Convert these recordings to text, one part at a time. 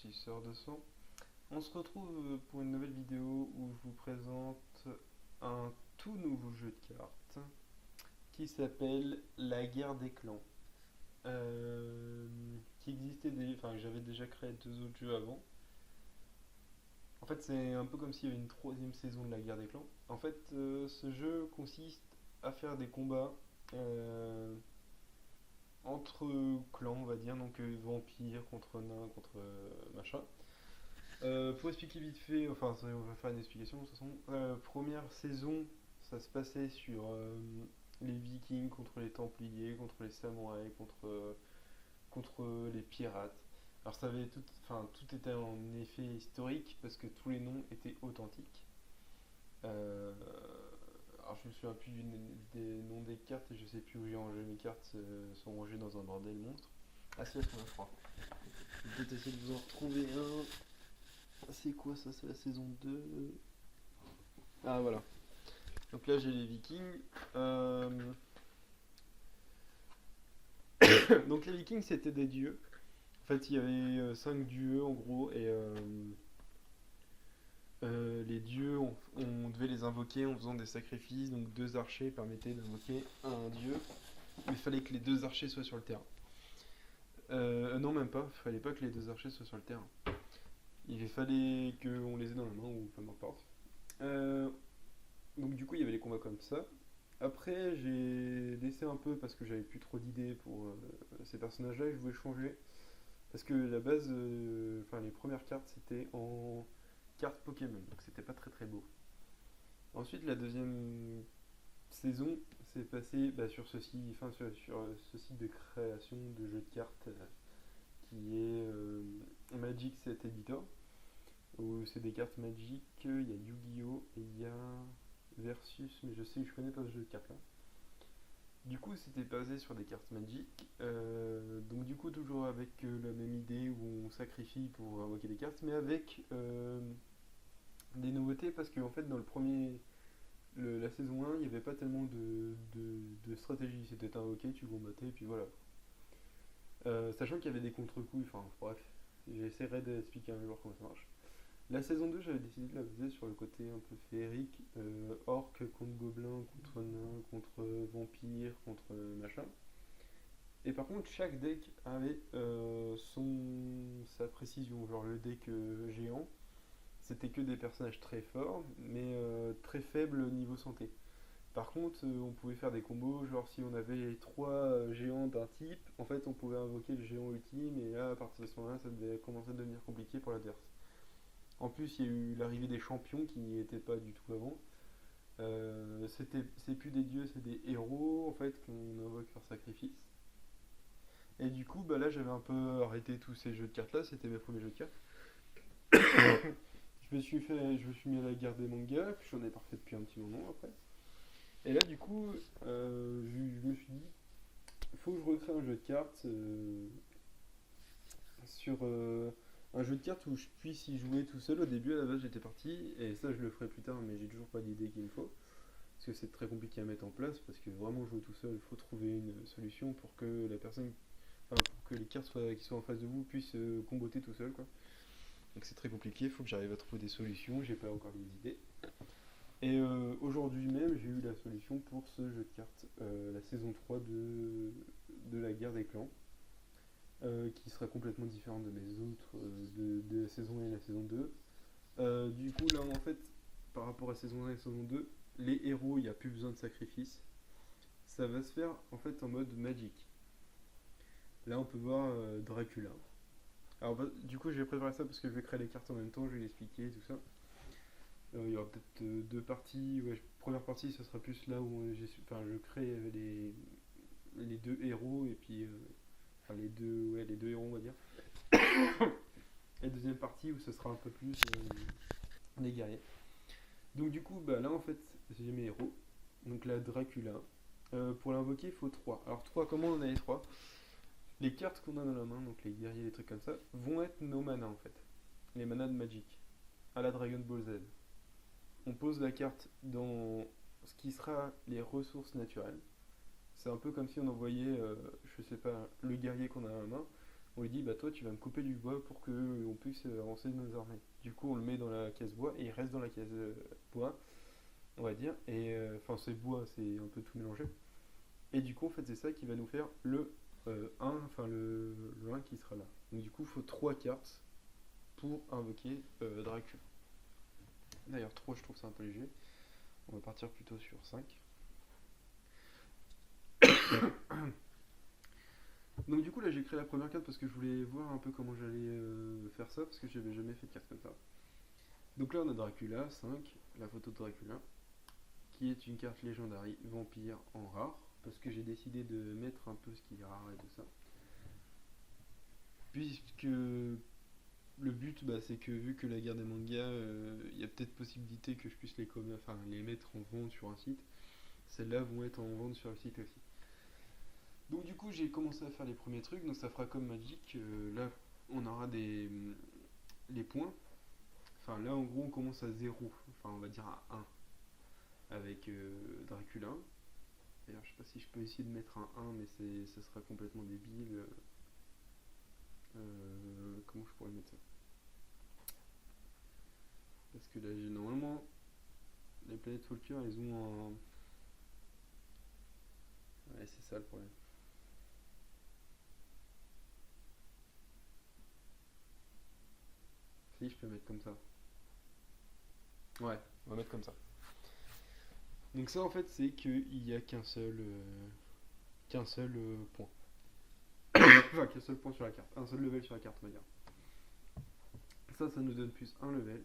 qui sort de son. On se retrouve pour une nouvelle vidéo où je vous présente un tout nouveau jeu de cartes qui s'appelle La Guerre des Clans. Qui existait enfin j'avais déjà créé deux autres jeux avant. En fait, c'est un peu comme s'il y avait une troisième saison de La Guerre des Clans. En fait, ce jeu consiste à faire des combats euh, entre clans, on va dire, donc vampires contre nains, contre machin. Pour expliquer vite fait, enfin on va faire une explication de toute façon. Première saison, ça se passait sur les Vikings contre les Templiers, contre les samouraïs, contre les pirates. Alors ça avait tout, enfin tout était en effet historique parce que tous les noms étaient authentiques. Euh, alors je me souviens plus des noms des cartes et je sais plus où j'ai rangé mes cartes, sont rangées dans un bordel monstre. Ah c'est la je crois. Je vais peut-être essayer de vous en retrouver un. C'est quoi ça? C'est la saison 2. Ah voilà. Donc là j'ai les Vikings. Donc les Vikings c'était des dieux. En fait il y avait 5 dieux en gros et les dieux on devait les invoquer en faisant des sacrifices. Donc deux archers permettaient d'invoquer un dieu. Mais il fallait que les deux archers soient sur le terrain. Non même pas, il fallait pas que les deux archers soient sur le terrain. Il fallait qu'on les ait dans la main ou peu m'importe. Euh, donc du coup il y avait les combats comme ça. Après j'ai laissé un peu parce que j'avais plus trop d'idées pour ces personnages là et je voulais changer. Parce que la base, enfin les premières cartes c'était en cartes Pokémon, donc c'était pas très très beau. Ensuite la deuxième saison s'est passée sur ceci, enfin sur ce site de création de jeux de cartes qui est Magic Set Editor, où c'est des cartes Magic, il y a Yu-Gi-Oh! Et il y a Versus, mais je connais pas ce jeu de cartes là. Du coup, c'était basé sur des cartes Magic, donc du coup toujours avec la même idée où on sacrifie pour invoquer des cartes, mais avec des nouveautés parce qu'en fait dans la saison 1, il n'y avait pas tellement de stratégie, c'était invoqué, tu combattais et puis voilà. Sachant qu'il y avait des contre-coups, enfin bref, j'essaierai d'expliquer un jour comment ça marche. La saison 2, j'avais décidé de la baser sur le côté un peu féerique, orc contre gobelin, contre nain, contre vampire, contre machin. Et par contre, chaque deck avait sa précision. Genre le deck géant, c'était que des personnages très forts, mais très faibles niveau santé. Par contre, on pouvait faire des combos, genre si on avait trois géants d'un type, en fait on pouvait invoquer le géant ultime, et là à partir de ce moment-là, ça devait commencer à devenir compliqué pour l'adverse. En plus, il y a eu l'arrivée des champions qui n'y étaient pas du tout avant. C'est plus des dieux, c'est des héros en fait qu'on invoque par sacrifice. Et du coup, là j'avais un peu arrêté tous ces jeux de cartes là, c'était mes premiers jeux de cartes. Je me suis mis à la guerre des mangas, puis j'en ai pas refait depuis un petit moment après. Et là du coup, je me suis dit, il faut que je recrée un jeu de cartes sur un jeu de cartes où je puisse y jouer tout seul. Au début, à la base, j'étais parti, et ça, je le ferai plus tard, mais j'ai toujours pas d'idée qu'il me faut. Parce que c'est très compliqué à mettre en place, parce que vraiment jouer tout seul, il faut trouver une solution pour que la personne, enfin, pour que les cartes qui soient en face de vous puissent comboter tout seul, quoi. Donc c'est très compliqué, il faut que j'arrive à trouver des solutions, j'ai pas encore les idées. Et aujourd'hui même, j'ai eu la solution pour ce jeu de cartes, la saison 3 de la guerre des clans. Qui sera complètement différente de mes autres, de la saison 1 et la saison 2. Du coup, là, en fait, par rapport à la saison 1 et la saison 2, les héros, il n'y a plus besoin de sacrifice. Ça va se faire en fait en mode Magic. Là, on peut voir Dracula. Alors, du coup, je vais préparer ça parce que je vais créer les cartes en même temps, je vais l'expliquer, tout ça. Il y aura peut-être deux parties. Ouais, première partie, ce sera plus là où je crée les deux héros et puis. Enfin, les deux héros, on va dire. Et deuxième partie où ce sera un peu plus les guerriers. Donc du coup, là en fait, j'ai mes héros. Donc là, Dracula. Pour l'invoquer, il faut 3. Alors 3, comment on a les 3? Les cartes qu'on a dans la main, donc les guerriers, les trucs comme ça, vont être nos manas en fait. Les manas de Magic. À la Dragon Ball Z. On pose la carte dans ce qui sera les ressources naturelles. C'est un peu comme si on envoyait, je sais pas, le guerrier qu'on a à la main. On lui dit, bah toi tu vas me couper du bois pour que on puisse avancer nos armées. Du coup on le met dans la case bois et il reste dans la case bois, on va dire. Et enfin c'est bois, c'est un peu tout mélangé. Et du coup en fait c'est ça qui va nous faire le 1, enfin le 1 qui sera là. Donc du coup il faut 3 cartes pour invoquer Dracula. D'ailleurs 3 je trouve ça un peu léger. On va partir plutôt sur 5. Donc du coup là j'ai créé la première carte parce que je voulais voir un peu comment j'allais faire ça parce que j'avais jamais fait de carte comme ça. Donc là on a Dracula 5, la photo de Dracula, qui est une carte Legendary vampire en rare, parce que j'ai décidé de mettre un peu ce qui est rare et tout ça. Puisque le but c'est que vu que la guerre des mangas, il y a peut-être possibilité que je puisse les mettre en vente sur un site. Celles-là vont être en vente sur le site aussi. Donc du coup j'ai commencé à faire les premiers trucs, donc ça fera comme Magic, là on aura les points, enfin là en gros on commence à 0, enfin on va dire à 1 avec Dracula. D'ailleurs je sais pas si je peux essayer de mettre un 1 mais ça sera complètement débile. Comment je pourrais mettre ça? Parce que là j'ai normalement les planètes Walker elles ont un... Ouais c'est ça le problème. Si je peux mettre comme ça. Ouais, on va mettre comme ça. Donc ça en fait c'est qu'il n'y a qu'un seul point. Enfin qu'un seul point sur la carte, un seul level sur la carte on va dire. Ça nous donne plus un level.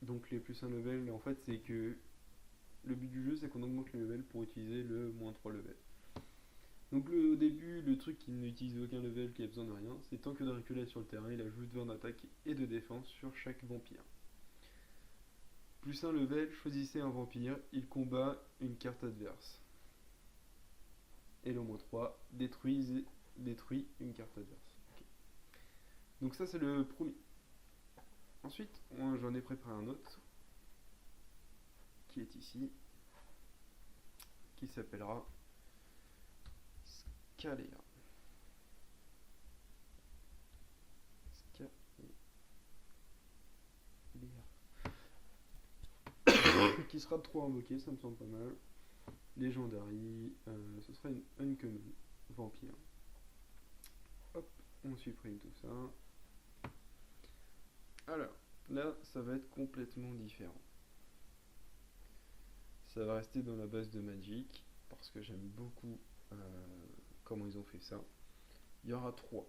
Donc les plus un level en fait c'est que le but du jeu c'est qu'on augmente le level pour utiliser le moins 3 level. Donc au début le truc qui n'utilise aucun level, qui a besoin de rien, c'est tant que Dracula est sur le terrain, il ajoute 20 d'attaque et de défense sur chaque vampire. Plus un level, choisissez un vampire, il combat une carte adverse. Et le moins 3, détruit une carte adverse. Okay. Donc ça c'est le premier. Ensuite, j'en ai préparé un autre, qui est ici, qui s'appellera Scalea. Qui sera de 3 invoqués, ça me semble pas mal. Legendary, ce sera une uncommon vampire. Hop, on supprime tout ça. Alors, là, ça va être complètement différent. Ça va rester dans la base de Magic, parce que j'aime beaucoup comment ils ont fait ça. Il y aura 3.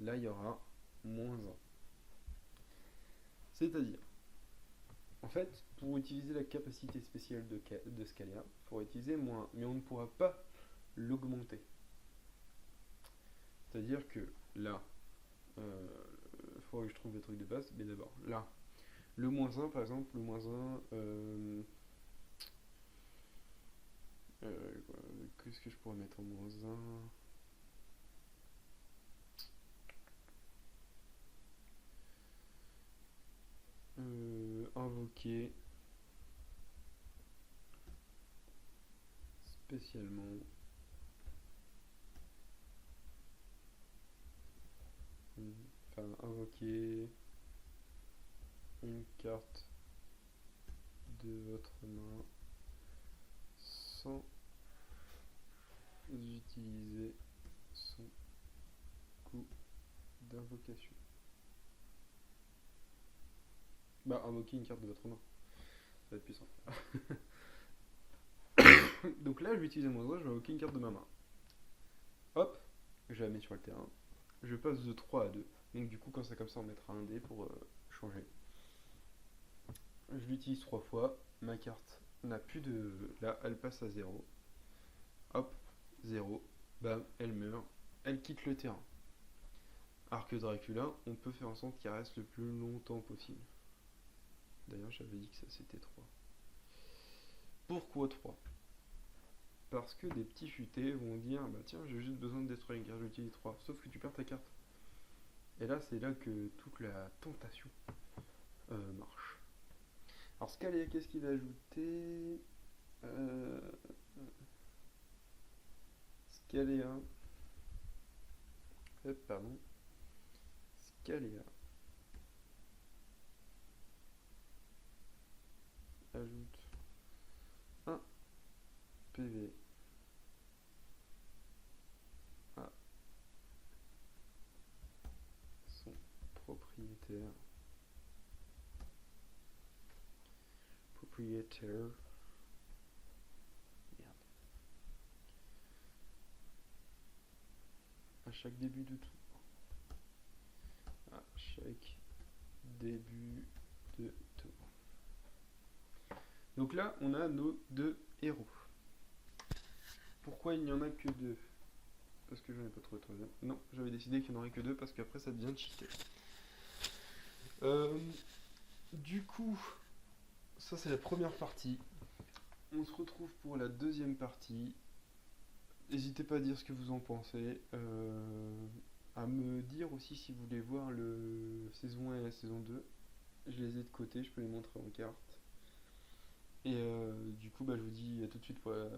Là, il y aura moins 1. C'est-à-dire, en fait, pour utiliser la capacité spéciale de Scalea, il faudra utiliser moins 1, mais on ne pourra pas l'augmenter. C'est-à-dire que là, il faudra que je trouve le truc de base, mais d'abord, là, le moins 1, par exemple, le moins 1, qu'est-ce que je pourrais mettre en moins 1 invoquer spécialement invoquer une carte de votre main sans utiliser son coût d'invocation. Invoquer une carte de votre main, ça va être plus simple. Donc là je vais utiliser mon doigt, je vais invoquer une carte de ma main. Hop, je la mets sur le terrain. Je passe de 3 à 2. Donc du coup quand c'est comme ça on mettra un dé pour changer. Je l'utilise 3 fois, ma carte n'a plus de... Là elle passe à 0. Hop, 0, bam, elle meurt, elle quitte le terrain. Alors que Dracula, on peut faire en sorte qu'il reste le plus longtemps possible. D'ailleurs j'avais dit que ça c'était 3. Pourquoi 3? Parce que des petits futés vont dire tiens j'ai juste besoin de détruire une carte, j'utilise 3, sauf que tu perds ta carte. Et là c'est là que toute la tentation marche. Alors Scalea, qu'est-ce qu'il va ajouter? Scalea, Pardon. Scalia. Ajoute un PV à son propriétaire. Merde. À chaque début de tour. À chaque début de tour. Donc là, on a nos deux héros. Pourquoi il n'y en a que deux? Parce que j'en ai pas trop trop bien. Non, j'avais décidé qu'il n'y en aurait que deux parce qu'après ça devient cheaté. Du coup, ça c'est la première partie. On se retrouve pour la deuxième partie. N'hésitez pas à dire ce que vous en pensez. À me dire aussi si vous voulez voir le saison 1 et la saison 2. Je les ai de côté, je peux les montrer en carte. Et du coup, je vous dis à tout de suite pour la...